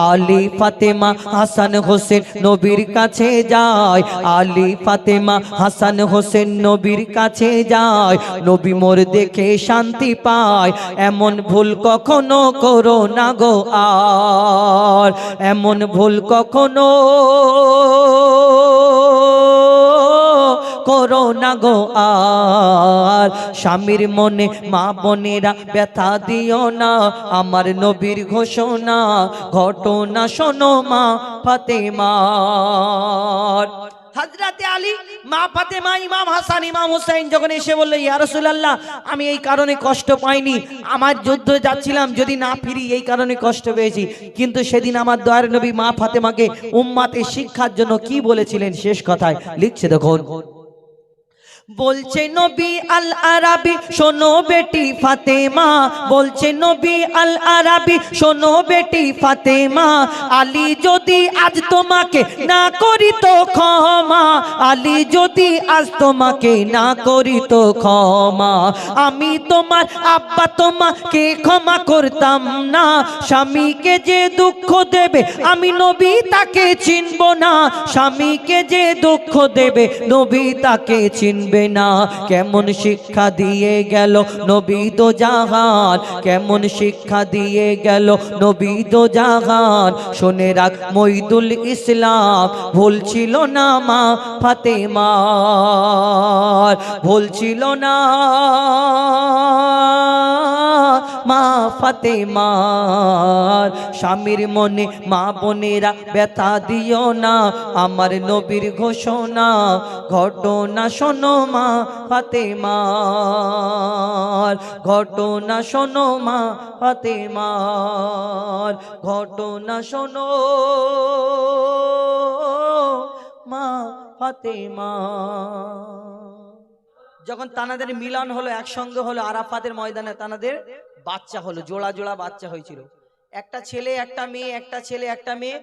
আলী ফাতেমা হাসান হোসেন নবীর কাছে যায়, আলী ফাতেমা হাসান হোসেন নবীর কাছে যায়, নবী মোর দেখে শান্তি পায়। এমন ভুল কখনো করো না গো আর, এমন ভুল কখনো করো না গো আর। স্বামীর মনে মা বোনেরা ব্যথা দিও না, আমার নবীর ঘোষণা ঘটনা শোনো মা ফাতেমার। হযরতে আলী, মা ফাতেমা, ইমাম হাসান, ইমাম হুসাইন যখন এসে বলল, ইয়া রাসূলুল্লাহ আমি এই কারণে কষ্ট পাইনি, আমার যুদ্ধে যাচ্ছিলাম যদি না ফিরি এই কারণে কষ্ট পেয়েছি। কিন্তু সেদিন আমার দয়ার নবী মা ফাতেমাকে উম্মতের শিক্ষার জন্য কি বলেছিলেন শেষ কথায় লিখছে দেখুন। বলছে নবী আল আরাবি শোনো বেটি ফাতেমা, বলছে নবী আল আরাবি শোনো বেটি ফাতেমা, আলী যদি আজ তোমাকে না করি তো ক্ষমা, আলী যদি আজ তোমাকে না করি তো ক্ষমা, আমি তোমার আব্বা তোমাকে ক্ষমা করতাম না, স্বামীকে যে দুঃখ দেবে আমি নবী তাকে চিনব না, স্বামীকে যে দুঃখ দেবে নবী তাকে চিনবে না। কেমন শিক্ষা দিয়ে গেল নবী দো জাহান, কেমন শিক্ষা দিয়ে গেল নবী দো জাহান। শুনে রাখ মঈদুল ইসলাম ভুল ছিল না মা ফাতেমার, ভুল ছিল না মা ফাতেমার। স্বামীর মনে মা বোনেরা ব্যথা দিও না, আমার নবীর ঘোষণা ঘটনা শোনো মা ফাতেমার, ঘটনা শোনো মা ফাতেমার, ঘটনা শোনো মা ফাতেমা। যখন তানাদের মিলন হলো, একসঙ্গে হলো আরাফাতের ময়দানে, তানাদের বাচ্চা হলো, জোড়া জোড়া বাচ্চা হয়েছিল, একটা ছেলে একটা মেয়ে, একটা ছেলে একটা মেয়ে।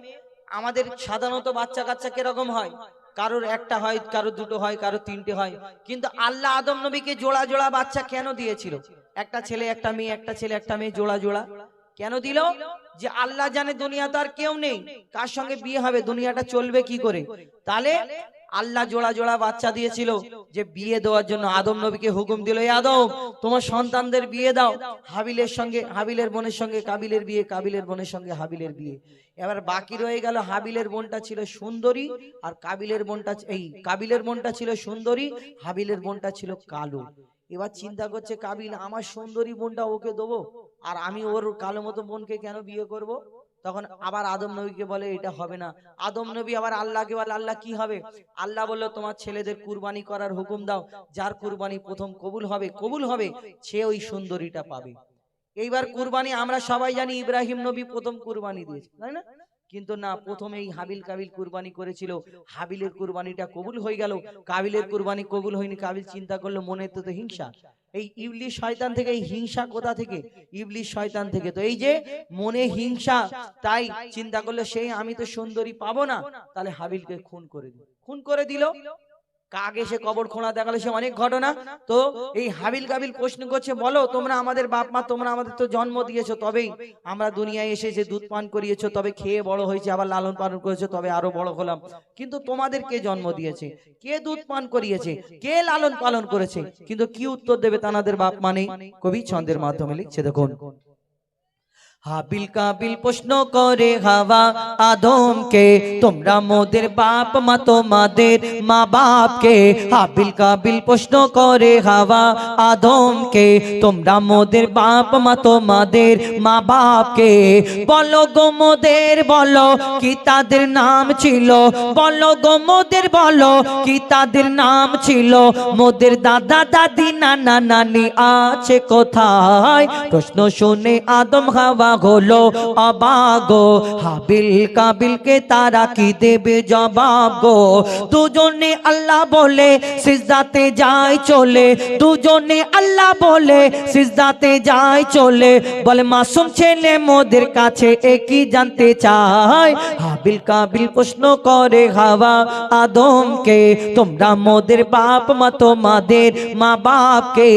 আমাদের সাধারণত বাচ্চা কাচ্চা কিরকম হয়, কারোর একটা হয়, কারোর দুটো হয়, কারোর তিনটে হয়, কিন্তু আল্লাহ আদম নবীকে জোড়া জোড়া বাচ্চা কেন দিয়েছিল? একটা ছেলে একটা মেয়ে, একটা ছেলে একটা মেয়ে, জোড়া জোড়া কেন দিল? যে আল্লাহ জানে দুনিয়াতে আর কেউ নেই, কার সঙ্গে বিয়ে হবে, দুনিয়াটা চলবে কি করে, তাহলে আল্লাহ জোড়া জোড়া বাচ্চা দিয়েছিল যে বিয়ে দেওয়ার জন্য আদম নবীকে হুকুম দিল, এই আদম তোমার সন্তানদের বিয়ে দাও, হাবিলের সঙ্গে হাবিলের বোনের সঙ্গে কাবিলের বিয়ে, কাবিলের বোনের সঙ্গে হাবিলের বিয়ে। এবার বাকি রয়ে গেল হাবিলের বোনটা ছিল সুন্দরী, আর কাবিলের বোনটা, এই কাবিলের বোনটা ছিল সুন্দরী, হাবিলের বোনটা ছিল কালো। এবার চিন্তা করছে কাবিল, আমার সুন্দরী বোনটা ওকে দেবো, আর আমি ওর কালো মতো বোনকে কেন বিয়ে করব? তখন আবার আদম নবীকে বলে এটা হবে না। আদম নবী আবার আল্লাহকে বলে, আল্লাহ কি হবে? আল্লাহ বলল তোমার ছেলেদের কুরবানি করার হুকুম দাও, যার কুরবানি প্রথম কবুল হবে সে ওই সুন্দরীটা পাবে। এইবার কুরবানি আমরা সবাই জানি ইব্রাহিম নবী প্রথম কুরবানি দিয়েছে, তাই না? কিন্তু না, প্রথমে এই হাবিল কাবিল কুরবানি করেছিল, হাবিলের কুরবানিটা কবুল হয়ে গেল, কাবিলের কুরবানি কবুল হয়নি। কাবিল চিন্তা করলো মনে তো হিংসা, এই ইবলিশ শয়তান থেকে, এই হিংসা কোথা থেকে? ইবলিশ শয়তান থেকে। তো এই যে মনে হিংসা, তাই চিন্তা করলো সেই আমি তো সুন্দরী পাবো না, তাহলে হাবিলকে খুন করে দিল। খুন করে দিল, কাক এসে কবর খোঁড়া দেখালো, সে অনেক ঘটনা। তো এই হাবিল কাবিল প্রশ্ন করছে, বলো তোমরা আমাদের বাপ মা, তোমরা আমাদের তো জন্ম দিয়েছো, তবেই আমরা দুনিয়ায় এসেছে, দুধ পান করিয়েছো, তবে খেয়ে বড় হয়েছে, আবার লালন পালন করেছো, তবে আরো বড় হলাম। কিন্তু তোমাদের কে জন্ম দিয়েছে, কে দুধ পান করিয়েছে, কে লালন পালন করেছে? কিন্তু কি উত্তর দেবে তানাদের বাপ মানে? কবি ছন্দের মাধ্যমে লিখছে দেখুন। হাবিল কাবিল প্রশ্ন করে হাওয়া আদমকে, তোমরা মোদের বাপ মা, তোমাদের মা বাপকে। হাবিল কাবিল প্রশ্ন করে হাওয়া আদমকে, তোমরা মোদের বাপ মা, তোমাদের মা বাপকে। বলো গো মোদের, বলো কি তাদের নাম ছিল, বলো গো মোদের, বলো কি তাদের নাম ছিল, মোদের দাদা দাদি নানা নানি আছে কোথায়? প্রশ্ন শুনে আদম হাওয়া হলো অবাক গো, হাবিল কাবিলকে তারা কি দেবে জবাব গো। দুজনে আল্লাহ বলে সিজদাতে যায় চলে, দুজনে আল্লাহ বলে সিজদাতে যায় চলে, বলে মাসুম ছেলে মোদের কাছে একই জানতে চায়। হাবিল কাবিল প্রশ্ন করে হাওয়া আদমকে, তোমরা মোদের বাপ মা, তোমাদের মা বাপকে।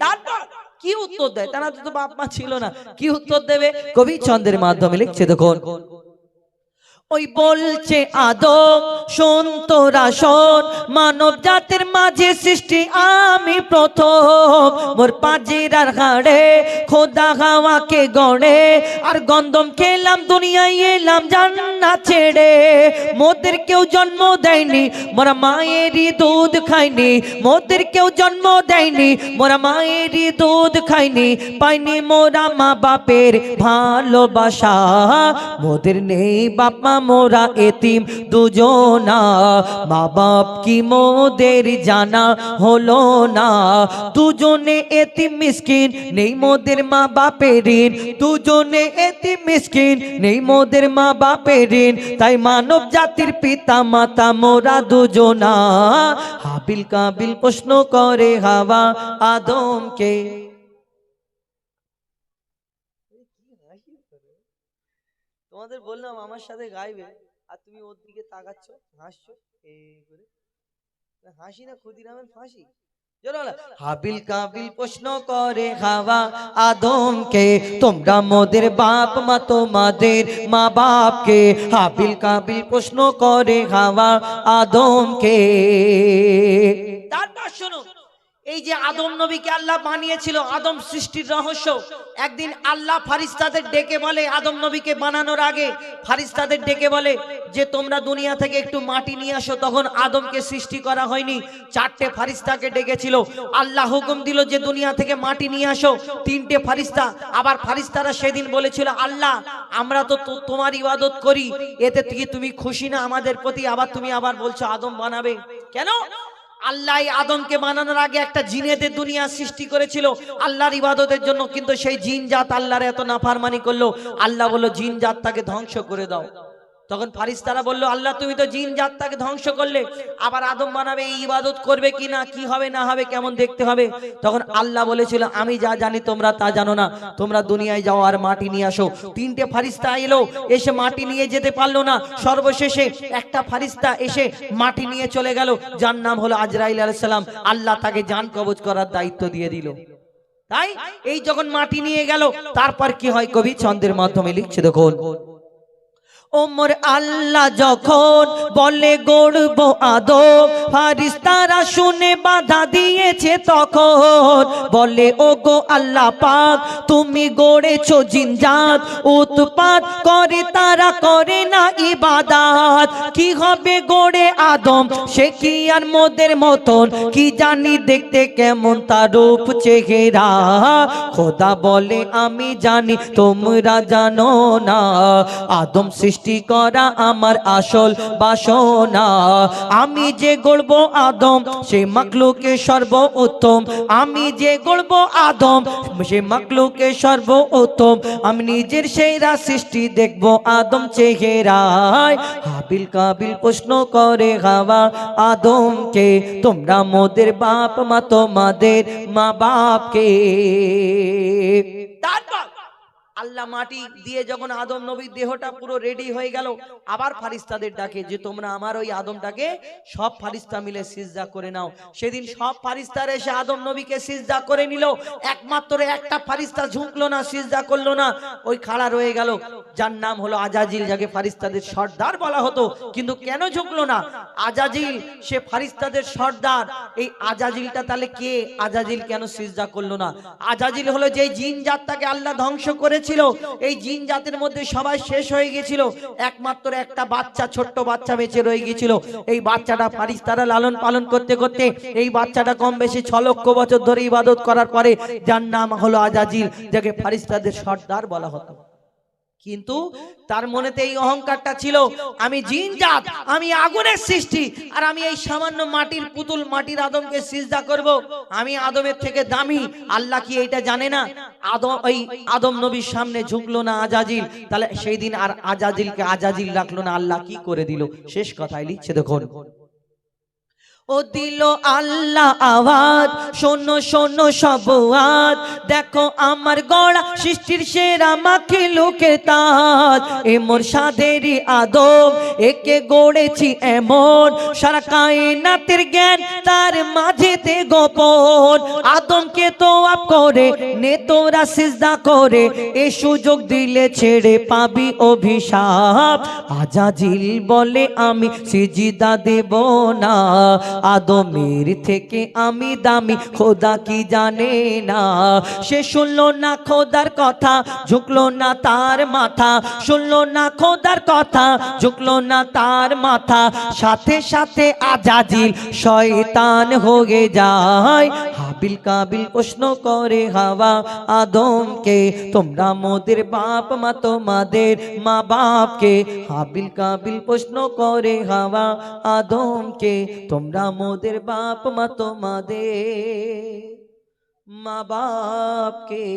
তারপর কি উত্তর দেয়? তারা তো বাপ মা ছিল না, কি উত্তর দেবে? কবি ছন্দের মাধ্যমে লিখছে দেখুন। ওই বলছে আদম শোন তোরা শোন, মানব জাতির মাঝে সৃষ্টি আমি প্রথম, মোর পাজিরার হাড়ে খোদা হাওয়াকে গড়ে, আর গন্ধম খেলাম দুনিয়ায় এলাম জান্নাত ছেড়ে। মোদের কেউ জন্ম দেয়নি, মোরা মায়েরই দুধ খাইনি, মোদের কেউ জন্ম দেয়নি, মোরা মায়েরই দুধ খাইনি, পাইনি মোরা মা বাপের ভালোবাসা, মোদের নেই বাপ মা মোরা এতিম দুজনা, মা বাপ কি মোদের জানা হলো না, দুজনে এতিম মিসকিন নেই মোদের মা বাপের ঋণ, দুজনে এতিম মিসকিন নেই মোদের মা বাপের ঋণ, তাই মানব জাতির পিতা মাতা মোরা দুজনা, হাবিল কাবিল প্রশ্ন করে হাওয়া আদমকে। তোমাদের বললাম আমার সাথে গাইবে, আর তুমি ওর দিকে তাকাচ্ছ, হাসছো, এই করে হাসি না ক্ষুদিরামের ফাঁসি। হাবিল কাবিল প্রশ্ন করে হাওয়া আদমকে, তোমরা মোদের বাপ মা তোমাদের মা বাপকে, হাবিল কাবিল প্রশ্ন করে হাওয়া আদমকে। তারপর শোনো, এই যে আদম নবীকে আল্লাহ বানিয়েছিল, আদম সৃষ্টির রহস্য, একদিন আল্লাহ ফারিস্তাদের ডেকে বলে, আদম নবীকে বানানোর আগে ফারিস্তাদের ডেকে বলে যে তোমরা দুনিয়া থেকে একটু মাটি নিয়ে আসো। তখন আদমকে সৃষ্টি করা হয়নি, 4টে ফারিস্তাকে ডেকেছিল। আল্লাহ হুকুম দিল যে দুনিয়া থেকে মাটি নিয়ে আসো, 3টে ফারিস্তা। আবার ফারিস্তারা সেদিন বলেছিল আল্লাহ আমরা তো তোমার ইবাদত করি, এতে তুমি খুশি না আমাদের প্রতি? আবার তুমি আবার বলছো আদম বানাবে কেন? আল্লাহ আদমকে বানানোর আগে একটা জিনেদের দুনিয়া সৃষ্টি করেছিল আল্লাহর ইবাদতের জন্য, কিন্তু সেই জিন জাত আল্লাহর এত নাফরমানি করলো, আল্লাহ বলল জিন জাতটাকে ধ্বংস করে দাও। তখন ফারিস্তারা বলল আল্লাহ তুমি তো জিন জাতটাকে ধ্বংস করলে, আবার আদম বানাবে, এই ইবাদত করবে কি না, কি হবে না হবে, কেমন দেখতে হবে। তখন আল্লাহ বলেছিল আমি যা জানি তোমরা তা জানো না, তোমরা দুনিয়ায় যাও আর মাটি নিয়ে আসো। 3টে ফারিস্তা এলো, এসে মাটি নিয়ে যেতে পারলো না, সর্বশেষে একটা ফারিস্তা এসে মাটি নিয়ে চলে গেল, যার নাম হলো আজরাইল আলাইহিস সালাম। আল্লাহ তাকে জান কবজ করার দায়িত্ব দিয়ে দিল। তাই এই যখন মাটি নিয়ে গেল, তারপর কি হয় কবি ছন্দের মাধ্যমে লিখছে দেখুন। ওমর আল্লাহ যখন বলে গড়ব আদম, ফারিস্তারা শুনে বাধা দিয়েছে, তখন বলে ওগো আল্লাহ পাক তুমি গড়েছো জিনজাত, উৎপাত করে তারা করে না ইবাদত, কি হবে গড়ে আদম সে কি আর মোদের মতন, কি জানি দেখতে কেমন তার রূপ চেহারা, খোদা বলে আমি জানি তোমরা জানো না, আদম সৃষ্টি করা আমার আসল বাসনা, আমি যে গড়ব আদম সে মাখলুকে সর্বোত্তম, আমি যে গড়ব আদম সে মাখলুকে সর্বোত্তম, আমি নিজের সেরা সৃষ্টি দেখব আদম চেহারায়, হাবিল কাবিল প্রশ্ন করে হাওয়া আদমকে, তোমরা মোদের বাপ মা তোমাদের মা বাপকে। তারপর আল্লাহ মাটি দিয়ে যখন আদম নবীর দেহটা পুরো রেডি হয়ে গেল, আবার ফারিস্তাদের ডাকে যে তোমরা আমার ওই আদমটাকে সব ফারিস্তা মিলে সিজদা করে নাও। সেদিন সব ফারিস্তারা এসে আদম নবীকে সিজদা করে নিল, একমাত্র একটা ফারিস্তা ঝুঁকলো না, সিজদা করলো না, ওই খাড়া রয়ে গেল, যার নাম হলো আজাজিল, যাকে ফারিস্তাদের সর্দার বলা হতো। কিন্তু কেন ঝুঁকলো না? আজাজিল সে ফারিস্তাদের সর্দার, এই আজাজিলটা তাহলে কে? আজাজিল কেন সিজদা করলো না? আজাজিল হলো যে জিন জাতটাকে আল্লাহ ধ্বংস করেছিল, এই জিন জাতের মধ্যে সবাই শেষ হয়ে গেছিল, একমাত্র একটা বাচ্চা, ছোট্ট বাচ্চা বেঁচে রয়ে গেছিল। এই বাচ্চাটা ফারিস্তারা লালন পালন করতে করতে এই বাচ্চাটা কম বেশি 6 লক্ষ বছর ধরে ইবাদত করার পরে, যার নাম হলো আজাজিল, যাকে ফারিস্তাদের সর্দার বলা হতো। কিন্তু তার মনেতে এই অহংকারটা ছিল, আমি জিন জাত, আমি আগুনের সৃষ্টি, আর আমি এই সামান্য মাটির পুতুল, মাটির আদমকে সিজদা করব, আমি আদমের থেকে দামি। আল্লাহ কি এটা জানে না? আদম নবীর সামনে ঝুঁকলো না আজাজিল, তাহলে সেই দিন আর আজাজিলকে আজাজিল রাখলো না, আল্লাহ কি করে দিল? শেষ কথায় লিখছে দেখুন। ও দিল আল্লাহ আওয়াজ, শোনো শোনো সব আওয়াজ, দেখো আমার গড়া সৃষ্টির সেরা মাখি লোকের তাজ। এ মোর সাধেরই আদম, একে গড়েছি এমন, সারা কায়নাতের জ্ঞান তার মাঝেতে গোপন। আদমকে তো আপ করে নে তোরা সিজদা করে, এ সুযোগ দিলে ছেড়ে পাবি অভিশাপ। আজাজিল বলে আমি সিজদা দেব না, আদমের থেকে আমি দামি খোদা কি জানে না। সে শুনলো না খোদার কথা, ঝুঁকলো না তার মাথা, শুনলো না খোদার কথা, ঝুঁকলো না তার মাথা। সাথে সাথে আজাজিল শয়তান হয়ে যায়। হাবিল কাবিল প্রশ্ন করে হাওয়া আদমকে, তোমরা মোদের বাপ মা তোমাদের মা বাপকে। হাবিল কাবিল প্রশ্ন করে হাওয়া আদমকে, তোমরা মোদের বাপ মা তোমাদের মা বাপকে।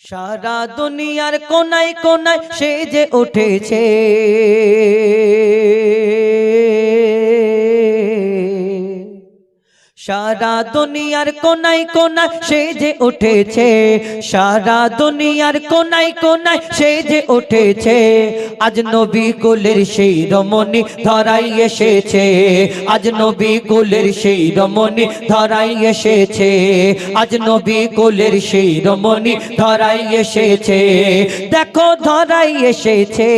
সারা দুনিয়ার কোনায় কোনায় সে যে উঠেছে, সারা দুনিয়ার কোনায় কোনায় সে যে উঠেছে, সারা দুনিয়ার কোনায় কোনায় সে যে উঠেছে। আজ নবী কুলের সেই রমণী ধরাই এসেছে, আজ নবী কুলের সেই রমণী ধরাই এসেছে, আজ নবী কুলের সেই রমণী ধরাই এসেছে। দেখো ধরাই এসেছে,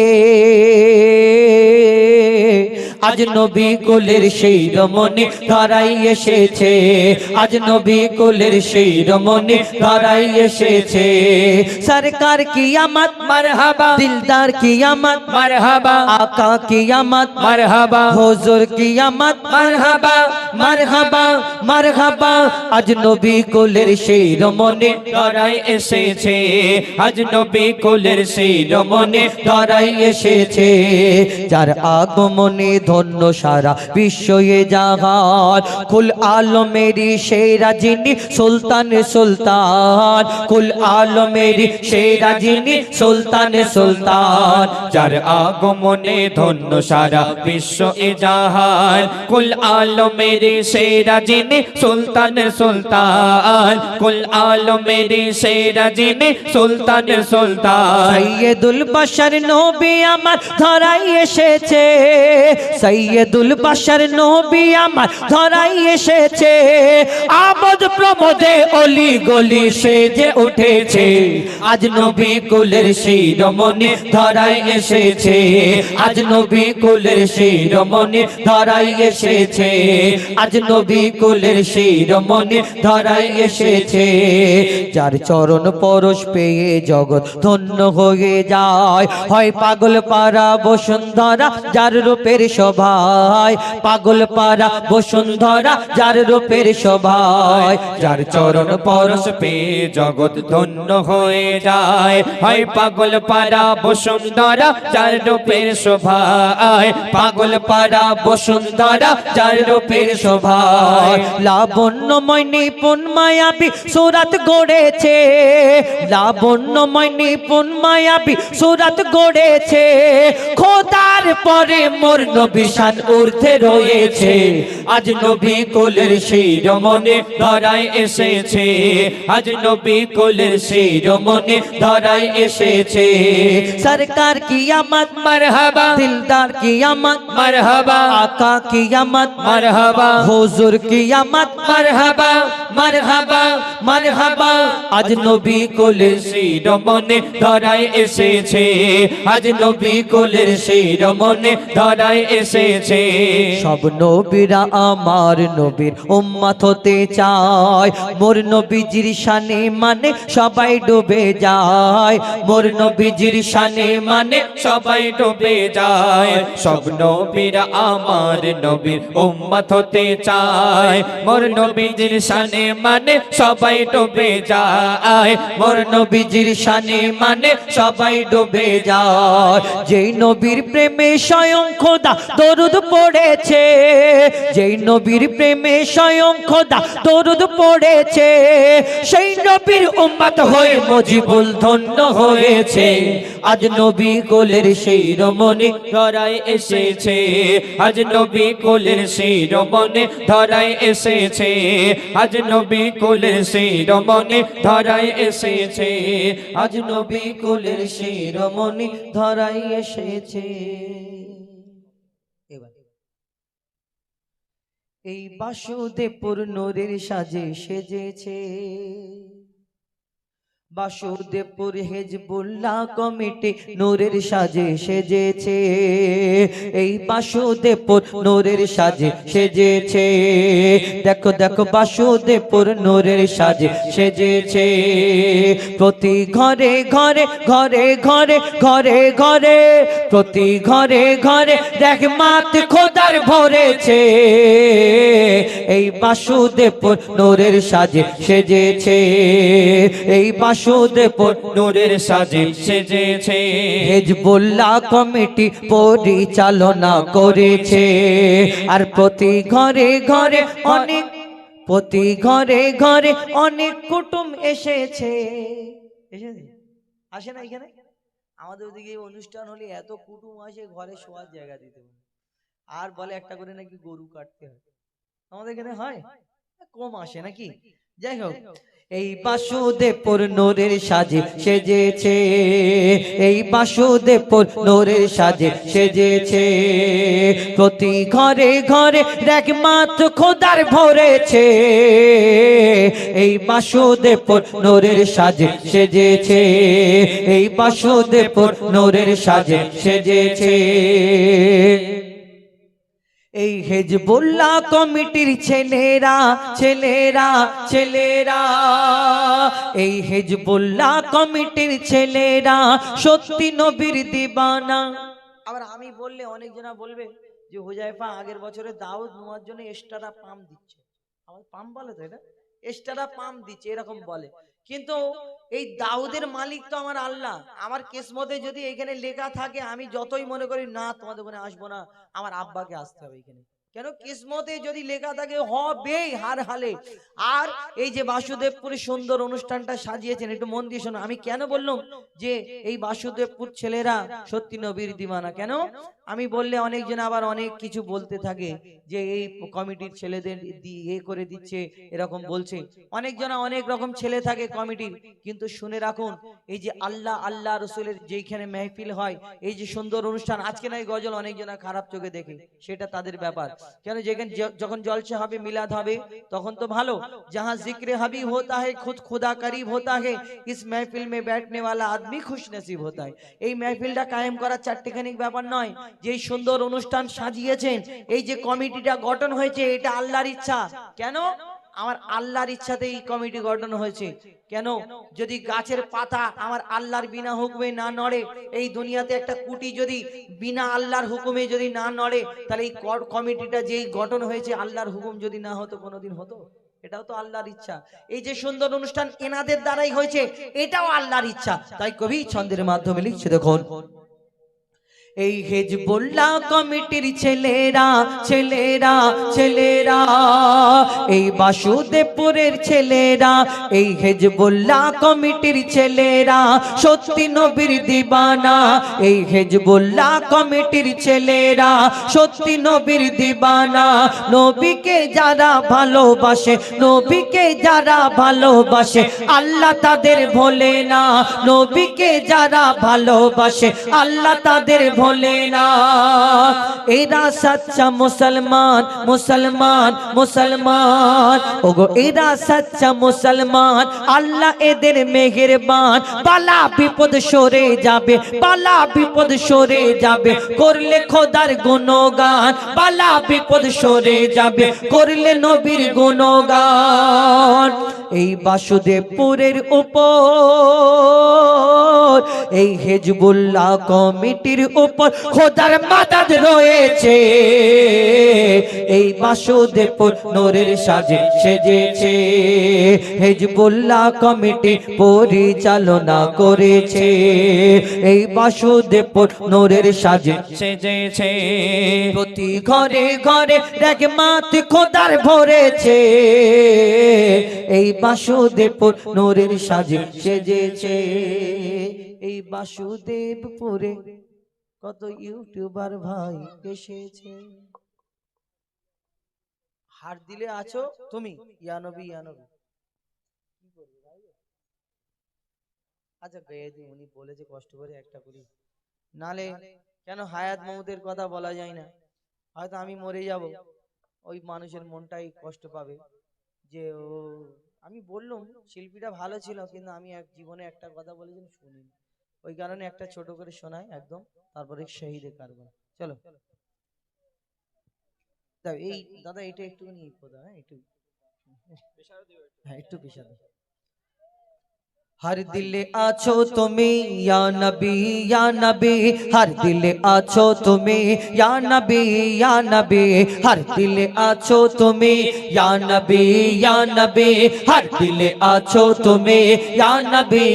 আজ নবী কুলের সেই রমণী ধরাই এসেছে, আজ নবী কুলের সেই রমণী ধরাই এসেছে। সরকার কিয়ামত মারহাবা, দিলদার কিয়ামত মারহাবা, আকা কিয়ামত মারহাবা, হুজুর কিয়ামত মারহাবা মারহাবা মারহাবা। আজ নবী কুলের সেই রমণী ধরাই এসেছে, আজ নবী কুলের সেই রমণী ধরাই এসেছে। যার আগমনে ধন্য সারা বিশ্ব এ জাহান, কুল আলমেরি সেরা যিনি সুলতান সুলতান, কুল আলমেরি সেরা যিনি সুলতান সুলতান। যার আগমনে ধন্য সারা বিশ্ব এ জাহান, কুল আলমেরি সেরা যিনি সুলতান সুলতান, কুল আলমেরি সেরা যিনি সুলতান সুলতান। সৈয়দুল বাশার নবী আমার ধরাই এসেছে, সৈয়দুল বাশার নবী আমার ধরাই এসেছে। আমোদ প্রমোদে অলি গলি সে যে উঠেছে, আজ নবী কুলের সেই রমণী ধরাই এসেছে, আজ নবী কুলের সেই রমণী ধরাই এসেছে, আজ নবী কুলের সেই রমণী ধরাই এসেছে। যার চরণ পরশ পেয়ে জগৎ ধন্য হয়ে যায়, হয় পাগল পারা বসুন্ধরা যার রূপের শোভায়, পাগল পারা বসুন্ধরা যার রূপের শোভায়। যার চরণ পরশ পেয়ে জগৎ ধন্য হয়ে যায়, হয় পাগল পারা বসুন্ধরা যার রূপের শোভায়, পাগল পারা বসুন্ধরা যার রূপের শোভায়। লাবণ্যময় নিপুণ মায়াবী সুরাত গড়েছে, লাবণ্যময় নিপুণ মায়াবী সুরাত গড়েছে। খোদার পরে মোর নবী শান ঊর্ধ্বে রয়েছে, আজ নবী কুলের সেই রমণী ধরাই এসেছে, আজ নবী কুলের সেই রমণী ধরাই এসেছে। সরকার কিয়ামত মারহাবা, দিলদার কিয়ামত মারহাবা, আকা কিয়ামত মারহাবা, হুজুর কিয়ামত মারহাবা মারহাবা মারহাবা। আজ নবী কুলের সেই রমণী ধরাই এসেছে, আজ নবী কুলের সেই রমণী ধরাই এসেছে। সব নবীরা আমার নবীর উম্মত হতে চায়, মোর নবীজির শানে মানে সবাই ডুবে যায়, মোর নবীজির শানে মানে সবাই ডুবে যায়। সব নবীরা আমার নবীর উম্মত হতে চায়, মোর নবীজির শানে মানে সবাই ডুবে যায়, মোর নবীজির শানে মানে সবাই ডুবে যায়। যেই নবীর প্রেমে স্বয়ং খোদা দরুদ পড়েছে, যেই নবীর প্রেমে স্বয়ং খোদা দরুদ পড়েছে, সেই নবীর উম্মত হয়ে মুজিবুল ধন্য হয়েছে। আজ নবী কোলের শিরোমণি ধরায় এসেছে আজ নবী কোলের শিরোমণি ধরায় এসেছে আজ নবী কোলের শিরোমণি ধরায় এসেছে আজ নবী কোলের শিরোমণি ধরাই এসেছে। এবার এই বাসুদেবপুর নূরের সাজে সেজেছে, বাসুদেবপুর হেজবুল্লাহ কমিটি নূরের সাজে সেজেছে, এই বাসুদেবপুর নূরের সাজে সেজেছে। দেখো দেখো বাসুদেবপুর নূরের সাজে সেজেছে, প্রতি ঘরে ঘরে ঘরে ঘরে ঘরে ঘরে প্রতি ঘরে ঘরে রহমত খোদার ভরেছে, এই বাসুদেবপুর নূরের সাজে সেজেছে, এই বাসুদেবপুর নূরের সাজে সেজেছে হেজবুল্লাহ কমিটি পরিচালনা করেছে। আর প্রতি ঘরে ঘরে অনেক প্রতি ঘরে ঘরে অনেক কুটুম এসেছে। আসে না এখানে আমাদের ওদিকে অনুষ্ঠান হলে এত কুটুম আসে ঘরে শোয়ার জায়গা দিতে পারে, আর বলে একটা করে নাকি গরু কাটতে হয়। আমাদের এখানে হয় কম আসে নাকি? যাই হোক, এই বাসুদেবপুর নূরের সাজে সেজেছে, এই বাসুদেবপুর নূরের সাজে সেজেছে, প্রতি ঘরে ঘরে রহমত খোদার ভরেছে, এই বাসুদেবপুর নূরের সাজে সেজেছে, এই বাসুদেবপুর নূরের সাজে সেজেছে। এই হেজবুল্লাহ কমিটির ছেলেরা ছেলেরা ছেলেরা এই হেজবুল্লাহ কমিটির ছেলেরা সত্যি নবীর দিবানা। আবার আমি বললে অনেক জনা বলবে যে হুজাইফা আগের বছরে দাউদ নেওয়ার জন্য এক্সট্রা পাম্প দিচ্ছে। আমার পাম্প বলে তো এটা এক্সট্রা পাম্প দিচ্ছে এরকম বলে, কিন্তু এই দাউদের মালিক তো আমার আল্লাহ। আমার কিসমতে যদি এখানে লেখা থাকে, আমি যতই মনে করি না তোমাদের ওখানে আসবো না, আমার আব্বাকে আসতে হবে এখানে। কেন? কিসমতে যদি লেখা থাকে হবে হার হালে। আর এই যে বাসুদেবপুরে সুন্দর অনুষ্ঠানটা সাজিয়েছেন, একটু মন দিয়ে শোনো। আমি কেন বললাম যে এই বাসুদেবপুর ছেলেরা সত্যি নবীর দিওয়ানা, কেন আমি বললে অনেকজন আবার অনেক কিছু বলতে থাকে যে এই কমিটির ছেলেদের এ করে দিচ্ছে, এরকম বলছে। অনেকজনা অনেক রকম ছেলে থাকে কমিটির, কিন্তু শুনে রাখুন, এই যে আল্লাহ আল্লাহ রসুলের যেখানে মেহফিল হয়, এই যে সুন্দর অনুষ্ঠান, আজকে নাই গজল অনেকজনা খারাপ চোখে দেখে, সেটা তাদের ব্যাপার। কেন? যেখানে যখন জলসা হবে, মিলাদ হবে, তখন তো ভালো। जहाँ जिक्र हबीब होता है खुद खुदा करीब होता है, इस महफिल में बैठने वाला आदमी खुश नसीब होता है। এই মেহফিলটা কায়েম করা চারটিখানিক ব্যাপার নয়, যে সুন্দর অনুষ্ঠান সাজিয়েছেন, এই যে কমিটিটা গঠন হয়েছে, এটা আল্লাহর ইচ্ছা। কেন? আমার আল্লাহর ইচ্ছাতে এই কমিটি গঠন হয়েছে। কেন? যদি গাছের পাতা আমার আল্লাহর বিনা হুকুমে না নড়ে, এই দুনিয়াতে একটা কুটি যদি বিনা আল্লাহর হুকুমে যদি না নড়ে, তাহলে এই কমিটিটা যেই গঠন হয়েছে, আল্লাহর হুকুম যদি না হতো কোনোদিন হতো? এটাও তো আল্লাহর ইচ্ছা। এই যে সুন্দর অনুষ্ঠান এনাদের দ্বারাই হয়েছে, এটাও আল্লাহর ইচ্ছা। তাই কবি ছন্দের মাধ্যমে লিখছে, দেখুন, এই হেজবুল্লাহ কমিটির ছেলেরা ছেলেরা ছেলেরা এই বাসুদেবপুরের ছেলেরা, এই হেজবুল্লাহ কমিটির ছেলেরা সত্যি নবীর দিবানা, এই হেজবুল্লাহ কমিটির ছেলেরা সত্যি নবীর দিবানা। নবীকে যারা ভালোবাসে, নবীকে যারা ভালোবাসে, আল্লাহ তাদের ভোলে না। নবীকে যারা ভালোবাসে, আল্লাহ তাদের ভোলে না। এরা সচ্চা মুসলমান মুসলমান মুসলমান, ওগো এরা সচ্চা মুসলমান, আল্লাহ এদের মেহেরবান। বালা বিপদ সরে যাবে, বালা বিপদ সরে যাবে, করলে খোদার গুণগান। বালা বিপদ সরে যাবে, করলে নবীর গুণগান। এই বাসুদেবপুরের উপর, এই হেজবুল্লাহ কমিটির উপর খোদার মাদাদ রয়েছে। এই বাসুদেবপুর নূরের সাজে সেজেছে, হেজবুল্লাহ কমিটি পরিচালনা করেছে। এই বাসুদেবপুর নূরের সাজে সেজেছে, প্রতি ঘরে ঘরে রহমত খোদার ভরেছে। এই বাসুদেবপুর নূরের সাজে সেজেছে। এই বাসুদেবপুরে কত ইউটিউবার ভাই এসেছে। হার দিলে আছো তুমি, ইয়ানবী ইয়ানবী। কি করবে ভাই? আচ্ছা গেয়ে দিই, উনি বলেছে কষ্ট করে একটা করি, নালে কেন হায়াত মৌতের কথা বলা যায় না, হয়তো আমি মরে যাব, ওই মানুষের মনটাই কষ্ট পাবে যে ও, আমি বললাম শিল্পীটা ভালো ছিল কিন্তু আমি এক জীবনে একটা কথা বলেছিলাম শুনিনি, ওই কারণে একটা ছোট করে শোনাই একদম, তারপরে শহীদে কারবার। চলো দাও এই দাদা, এটা একটুখানি দাও, হ্যাঁ একটু, হ্যাঁ একটু পেশা দাও। हर दिल आछो तुम्हें या नबी, हर दिल आछो तुम्हें या नबी, हर दिल आछो तुम्हें या नबी, हर दिल आछो तुम्हें या नबी,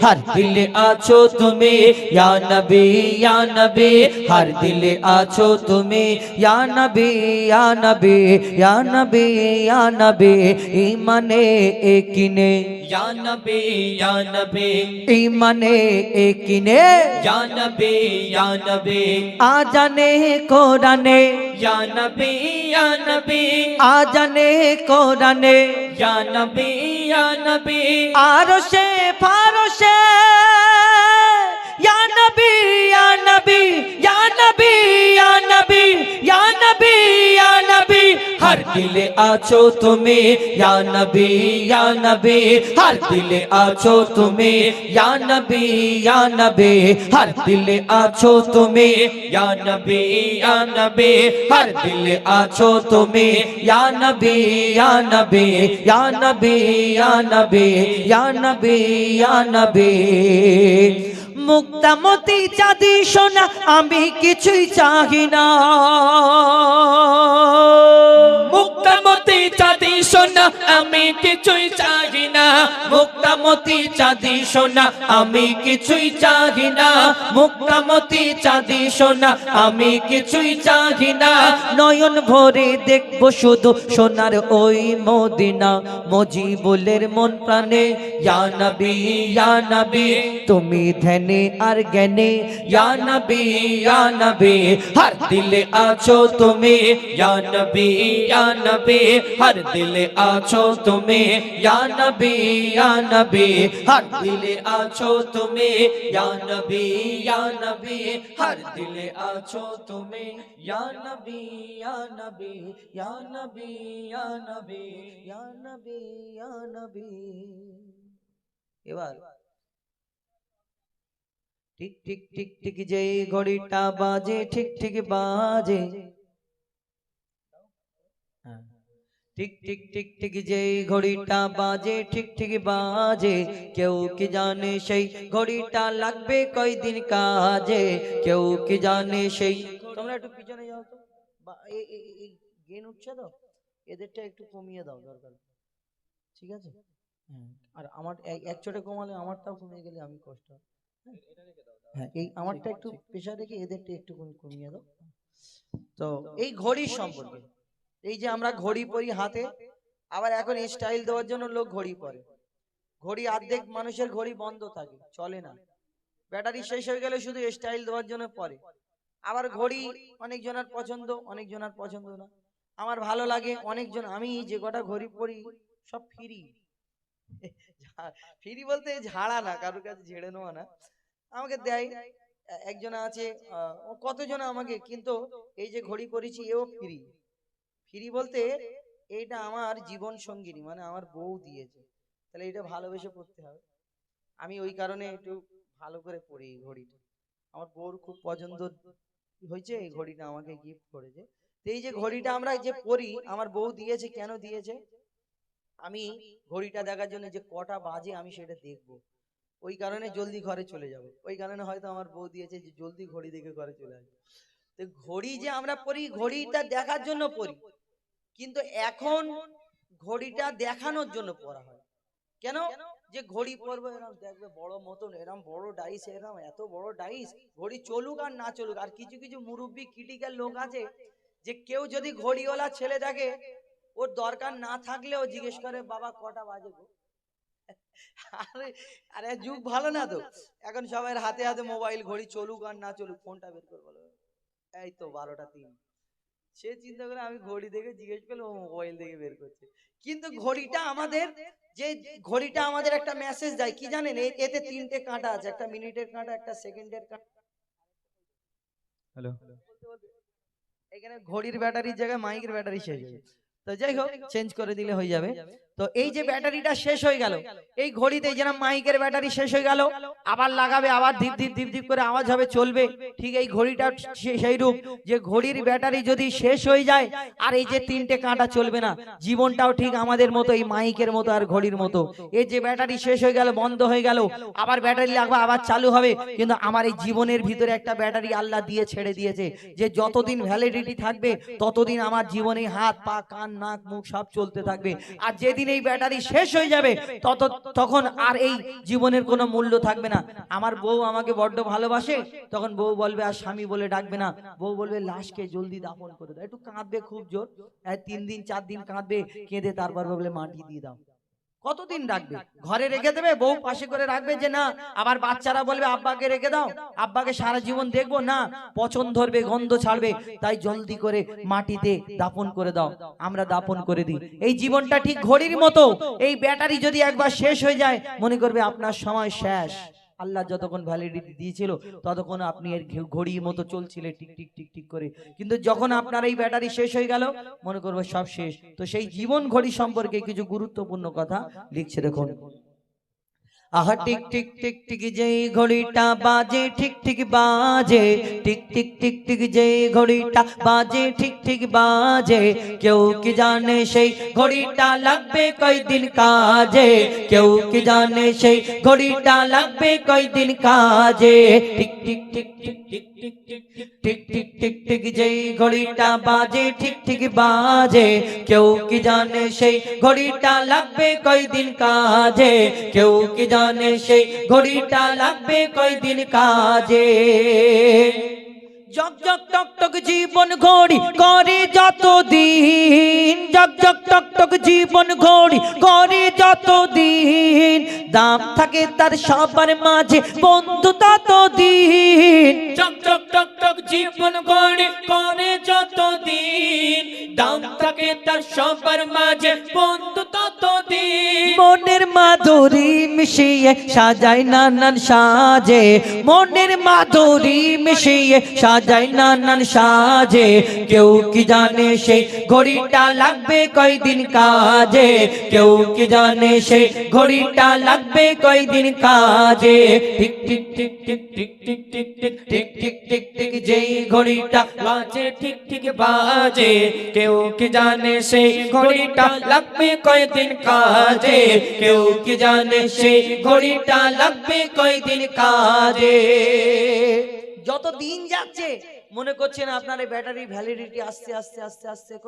हर दिल आछो तुम्हें या नबी, हर दिल आछो तुम्हें या नबी, ईमाने एकिने या नबी ईमाने एकिने या नबी आ जाने कोराने या नबी आ जाने कोराने या नबी आरोशे फारोशे या नबी या नबी या नबी या नबी या नबी या नबी, हर दिल आछो तुम्हें या नबी, हर दिल आछो तुम्हें या नबी, हर दिल आछो तुम्हें या नबी, हर दिल आछो तुम्हें या नबी, या नबी या नबी মুক্তামতি চাঁদি সোনা আমি কিছুই চাহি না, মুক্তামতি চাঁদি সোনা আমি কিছুই চাহি না, মুক্তামতি চাঁদি সোনা আমি কিছুই চাহি না, মুক্তামতি চাঁদি সোনা আমি কিছুই চাহি না, নয়ন ভরে দেখবো শুধু সোনার ওই মদিনা, মজিবুলের মন প্রাণে ইয়া নবী তুমি ধ্যানে আর জ্ঞানে या नबी हर दिल आछो तुम्हें या नबी, हर दिल आछो तुम्हें या नबी, हर दिल आछो तुम्हें या नबी, हर दिल आछो तुम्हें या नबी, या नबी या नबी या नबी या नबी या नबी। এবার টিক টিক টিক টিক যে ঘড়িটা বাজে ঠিক ঠিক বাজে, হ্যাঁ টিক টিক টিক টিক যে ঘড়িটা বাজে ঠিক ঠিক বাজে, কেউ কি জানে সেই ঘড়িটা লাগবে কয়দিন কাজে, কেউ কি জানে সেই, তোমরা একটু পিছনে যাও তো, এই গেন উঠছে তো, এদেরটা একটু কমিয়ে দাও দরকার, ঠিক আছে? হ্যাঁ আর আমার এক চোটে কমালে আমারটাও কমে গেলে আমি কষ্ট, হ্যাঁ এই আমারটা একটু প্রেশার রেখে এদেরটা একটু কমিয়ে দাও। তো এই ঘড়ির সম্পর্কে, এই যে আমরা ঘড়ি পরি হাতে, আবার এখন স্টাইল দেওয়ার জন্য লোক ঘড়ি পরে, ঘড়ি অর্ধেক মানুষের ঘড়ি বন্ধ থাকে, চলে না, ব্যাটারি শেষ হয়ে গেলে শুধু স্টাইল দেওয়ার জন্য পরে। আবার ঘড়ি অনেক জনের পছন্দ, অনেক জনের পছন্দ না, আমার ভালো লাগে অনেকজন, আমি যে কটা ঘড়ি পরি সব ফ্রি, ফ্রি বলতে ঝাড়া না, কারোর কাছে ঝেড়ে নেওয়া না, আমাকে দেয় একজন আছে, কতজন আমাকে, কিন্তু এই যে ঘড়ি পরেছি এও ফ্রি, ফ্রি বলতে এইটা আমার জীবন সঙ্গিনী, মানে আমার বউ দিয়েছে, তাহলে এটা ভালোবেসে পড়তে হবে, আমি ওই কারণে একটু ভালো করে পরি এই ঘড়িটা, আমার বউর খুব পছন্দ হয়েছে, এই ঘড়িটা আমাকে গিফট করেছে। তো এই যে ঘড়িটা আমরা যে পরি আমার বউ দিয়েছে, কেন দিয়েছে, আমি ঘড়িটা দেখার জন্য যে কটা বাজে আমি সেটা দেখবো, ওই কারণে জলদি ঘরে চলে যাব, ওই কারণে হয়তো আমার বউ দিয়েছে যে জলদি ঘড়ি দেখে ঘরে চলে আসবে। তো ঘড়ি যে আমরা পরি ঘড়িটা দেখার জন্য পরি, কিন্তু এখন ঘড়িটা দেখানোর জন্য পরা হয়, কেন যে ঘড়ি পরবো এরকম দেখবে বড় মতন, এরকম বড় ডাইস, এরকম এত বড় ডাইস, ঘড়ি চলুক আর না চলুক। আর কিছু কিছু মুরব্বী ক্রিটিক্যাল লোক আছে যে কেউ যদি ঘড়িওয়ালা ছেলে থাকে, ওর দরকার না থাকলেও জিজ্ঞেস করে বাবা কটা বাজে গো, আরে আরে যুগ ভালো না তো, এখন সবাই হাতে হাতে মোবাইল, ঘড়ি চলুক আর না চলুক ফোনটা বের করে বলো এই তো 12টা 3। সে চিন্তা করে আমি ঘড়ি দেখে জিজ্ঞেস করলাম, ও মোবাইল দেখে বের করছে। কিন্তু ঘড়িটা আমাদের, যে ঘড়িটা আমাদের একটা মেসেজ দেয় কি জানেন, এতে 3টে কাঁটা আছে, একটা মিনিটের কাঁটা, একটা সেকেন্ডের কাঁটা। হ্যালো, এখানে ঘড়ির ব্যাটারির জায়গায় মাইকের ব্যাটারি শেষ হয়ে গেছে, তো যাই হোক চেঞ্জ করে দিলে হয়ে যাবে। তো এই যে ব্যাটারিটা শেষ হয়ে গেল, এই ঘড়িতে যেরকম মাইকের ব্যাটারি শেষ হয়ে গেল, আবার লাগাবে, আবার ধীপ ধীপ ধীপ ধীপ করে আওয়াজ হবে, চলবে। ঠিক এই ঘড়িটা সেই রূপ, যে ঘড়ির ব্যাটারি যদি শেষ হয়ে যায় আর এই যে 3টে কাঁটা চলবে না, জীবনটাও ঠিক আমাদের মতো, এই মাইকের মতো আর ঘড়ির মতো। এই যে ব্যাটারি শেষ হয়ে গেল, বন্ধ হয়ে গেল, আবার ব্যাটারি লাগবে, আবার চালু হবে। কিন্তু আমার এই জীবনের ভিতরে একটা ব্যাটারি আল্লাহ দিয়ে ছেড়ে দিয়েছে, যে যতদিন ভ্যালিডিটি থাকবে ততদিন আমার জীবনে হাত পা কান নাক মুখ সব চলতে থাকবে। আর যেদিন এই ব্যাটারি শেষ হয়ে যাবে তখন আর এই জীবনের কোনো মূল্য থাকবে না। আমার বউ আমাকে বড্ড ভালোবাসে, তখন বউ বলবে আর স্বামী বলে ডাকবে না, বউ বলবে লাশকে জলদি দাফন করে দাও, একটু কাঁদবে খুব জোর, 3 দিন 4 দিন কাঁদবে, কেঁদে তারপর বলবে মাটি দিয়ে দাও। কতদিন রাখবে? ঘরে রেখে দেবে, বউ পাশে করে রাখবে যে না, আবার বাচ্চারা বলবে আব্বাকে রেখে দাও, আব্বাকে সারা জীবন দেখবো না, পচন ধরবে, গন্ধ ছাড়বে, তাই জলদি করে মাটিতে দাফন করে দাও। আমরা দাফন করে দিই। এই জীবনটা ঠিক ঘড়ির মতো, এই ব্যাটারি যদি একবার শেষ হয়ে যায়, মনে করবে আপনার সময় শেষ। আল্লাহ যতক্ষণ ভ্যালিডিটি দিয়েছিল ততক্ষণ আপনি এর ঘড়ির মতো চলছিলেন টিক টিক টিক টিক করে, কিন্তু যখন আপনার এই ব্যাটারি শেষ হয়ে গেল মনে করবে সব শেষ। তো সেই জীবন ঘড়ি সম্পর্কে কিছু গুরুত্বপূর্ণ কথা লিখছে, দেখুন। আহা টিক টিক টিক টিক যেই ঘড়িটা বাজে ঠিক ঠিক বাজে, টিক টিক টিক টিক যেই ঘড়িটা বাজে ঠিক ঠিক বাজে, কেউ কি জানে সেই ঘড়িটা লাগবে কয়দিন কাজে, কেউ কি জানে সেই ঘড়িটা লাগবে কয়দিন কাজে। Tick tick tick tick tick tick tick tick tick tick tick যেই ঘড়িটা বাজে ঠিক ঠিক বাজে, কেউ কি জানে সেই ঘড়িটা লাগবে কয়দিন কাজে, কেউ কি জানে সেই ঘড়িটা লাগবে কয়দিন কাজে। জগ জগ টক টক জীবন ঘড়ি করে যত দিন, জগ জগ টক টক জীবন ঘড়ি করে যত দিন, দাম থাকে তার সবার মাঝে বন্ধু তত দিন। জগ জগ টক টক জীবন ঘড়ি করে যত দিন, দাম থাকে তার সবার মাঝে বন্ধু তত দিন। মনের মাধুরী মিশিয়ে সাজায় নানান সাজে, মনের মাধুরী মিশিয়ে সাজায় নানান সাজে, কেউ কি জানে সেই ঘড়িটা লাগবে কয়দিন কাজে, কেউ কি জানে সেই ঘড়িটা লাগবে কয়দিন কাজে। Tick tick tick tick tick tick tick tick tick tick tick tick যেই ঘড়িটা বাজে ঠিক ঠিক বাজে, কেউ কি জানে সেই ঘড়িটা লাগবে কয়দিন কাজে, কেউ কি জানে সেই ঘড়িটা লাগবে কয়দিন কাজে। যত দিন যাচ্ছে মনে করছেন আপনার এই ব্যাটারি ভ্যালিডিটি আস্তে আস্তে আস্তে আস্তে